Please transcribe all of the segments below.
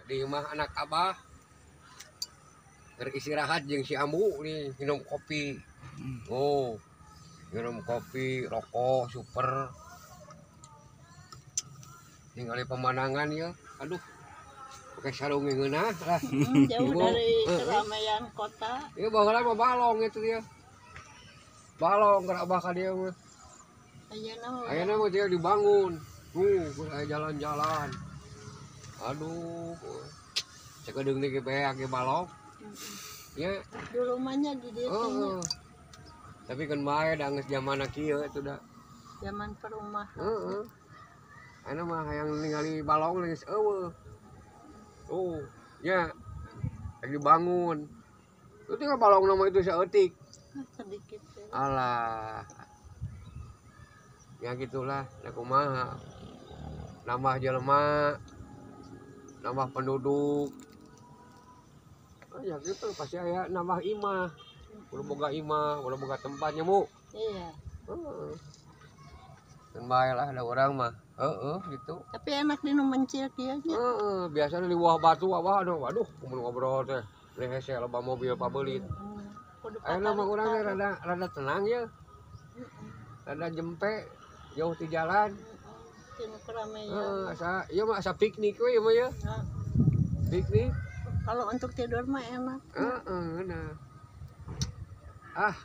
di rumah anak abah beristirahat jeung si Ambu nih minum kopi. Oh, minum kopi, rokok, super. Ningali pemandangan ya, aduh, pakai sarung ngeunah lah. Jauh dari keramaian kota. Iya baheula mah balong itu dia. Balong gerak abah ka dia mah. Ayeuna mah dia dibangun. Aya jalan-jalan. Aduh. Sakedeung nih ge beak ge balong. Ya. Dulu mahnya di dieu teh. Tapi kan bae da geus zamanna kieu eta da. Zaman perumahan. Heeh. Ayeuna mah hayang ningali balong geus eueuh. Oh, nya. Lagi bangun. Itu tinggal balong nama itu seetik. Sedikit. Alah. Ya gitulah, ya kumaha. Nambah jelema, nambah penduduk. Oh, ya gitu pasti aya nambah imah. Udah boga imah, udah boga tempatnya, Bu. Iya. Heeh. Dan bae lah ada orang mah. Gitu. Tapi enak di nu mencil kieu nya. Biasanya di bawah batu waduh, kumpul ngobrol teh. Hese loba mobil pabelit. Ayeuna mah urang rada tenang ya. Rada jempe, jauh di jalan. Tinu keramaian. Ieu mah asa piknik we mah ya. Piknik. Kalau untuk tidur mah enak. Nah.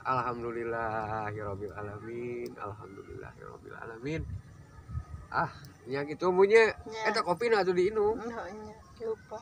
Alhamdulillahirabbil alamin. Alhamdulillahirabbil alamin. Nya gitu munye. Eta kopi na atuh diinum. Lupa.